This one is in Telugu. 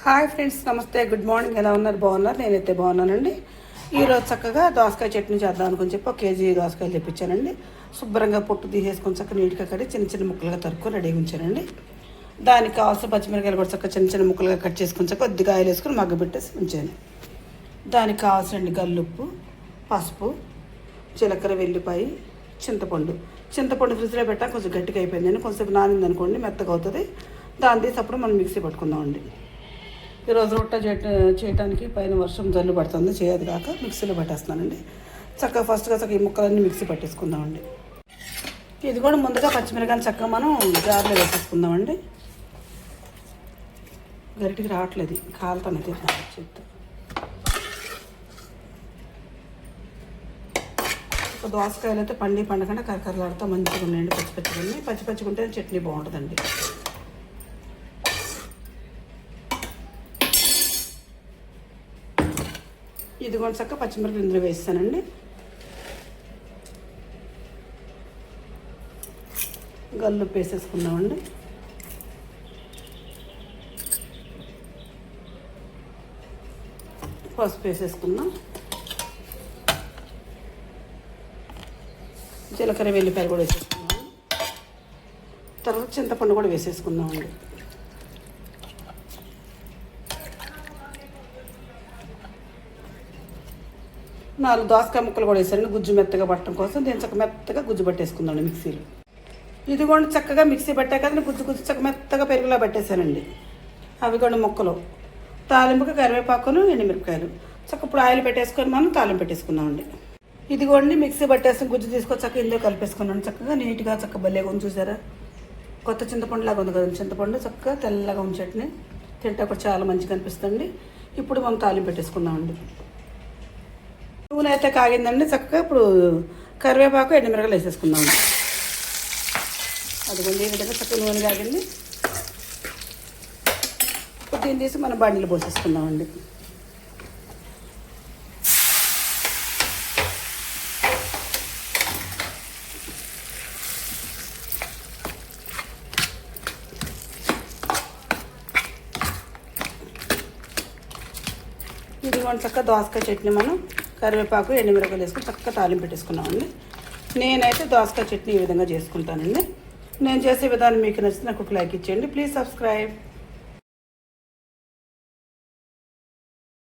హాయ్ ఫ్రెండ్స్, నమస్తే, గుడ్ మార్నింగ్. ఎలా ఉన్నారు? బాగున్నారు? నేనైతే బాగున్నానండి. ఈరోజు చక్కగా దోసకాయ చట్నీ చేద్దాం అనుకుని చెప్పి 1 కేజీ దోసకాయలు తెప్పించానండి. శుభ్రంగా పొట్టు తీసేసుకొని చక్కగా నీట్గా కట్టి చిన్న చిన్న ముక్కలుగా తరుక్కొని రెడీగా ఉంచానండి. దానికి కావాల్సిన పచ్చిమిరకాయలు కూడా చక్కగా చిన్న చిన్న ముక్కలుగా కట్ చేసుకొని చక్కగా కొద్దిగా ఆయిల్ వేసుకొని మగ్గ పెట్టేసి ఉంచాను. దానికి కావాల్సిన గల్లుప్పు, పసుపు, జీలకర్ర, వెల్లిపాయ, చింతపండు ఫ్రిడ్జ్లో పెట్టా కొంచెం గట్టిగా అయిపోయిందండి. కొంచెం నానింది అనుకోండి మెత్తగా అవుతుంది. దాన్ని తీసేటప్పుడు మనం మిక్సీ పట్టుకుందామండి. ఈరోజు రొట్టె చేయడానికి పైన వర్షం జల్లు పడుతుంది, చేయదు కాక మిక్సీలో పట్టేస్తున్నానండి. చక్కగా ఫస్ట్గా చక్కగా ఈ ముక్కలన్నీ మిక్సీ పట్టేసుకుందామండి. ఇది కూడా ముందుగా పచ్చిమిరకాయలు చక్కగా మనం జార్లో వేసేసుకుందామండి. గరిటికి రావట్లేదు, కాలుతానే చెప్తా. దోసకాయలు అయితే పండకుండా కరకరలాడుతూ మంచిగా ఉన్నాయండి. పచ్చిగా ఉంటే చట్నీ బాగుంటుందండి. ఇది కూడా చక్క పచ్చిమిరపకాయలు ఇందులో వేస్తానండి. గల్లుప్పు వేసేసుకుందామండి. పసుపు వేసేసుకుందాం. జీలకర్ర, వెల్లిపాయలు కూడా వేసేసుకుందాం. తర్వాత చింతపండు కూడా వేసేసుకుందామండి. నాలుగు దోసకాయ ముక్కలు కూడా వేసారండి గుజ్జు మెత్తగా పట్టడం కోసం. దీన్ని చక్క మెత్తగా గుజ్జు పట్టేసుకుందాండి మిక్సీలో. ఇది కూడా చక్కగా మిక్సీ పట్టాక గుజ్జు చక్క మెత్తగా పెరుగులా పట్టేశానండి. అవి కూడా ముక్కలు, తాలింపుకి కరివేపాకును, ఎండుమిరపకాయలు చక్క ఇప్పుడు ఆయిల్ పెట్టేసుకొని మనం తాలింపు పెట్టేసుకుందామండి. ఇది కూడా మిక్సీ పట్టేసి గుజ్జు తీసుకొని చక్క ఇందులో కలిపేసుకున్నాను. చక్కగా నీట్గా చక్క భలేగా ఉంది, చూసారా? కొత్త చింతపండు లాగా ఉంది కదండి. చింతపండు చక్కగా తెల్లగా ఉంది. చట్నీ తింటే కూడా చాలా మంచిగా అనిపిస్తుంది. ఇప్పుడు మనం తాలింపు పెట్టేసుకుందామండి. నూనె అయితే కాగిందండి. చక్కగా ఇప్పుడు కరివేపాకు, ఎండుమిరపకాయలు వేసేసుకుందామండి. అదిగోండి ఈ విధంగా చక్కగా నూనె కాగింది. ఇప్పుడు దీన్ని తీసి మనం బండిలో పోసేసుకుందామండి. ఇది మనం చక్కగా దోసకాయ చట్నీ మనం కరివేపాకు, ఎండుమిరపకాయలు వేసుకొని చక్కగా తాలింపు పెట్టేసుకున్నామండి. నేనైతే దోసకాయ చట్నీ ఈ విధంగా చేసుకుంటానండి. నేను చేసే విధానం మీకు నచ్చితే నాకు ఒక లైక్ ఇచ్చేయండి. Please subscribe.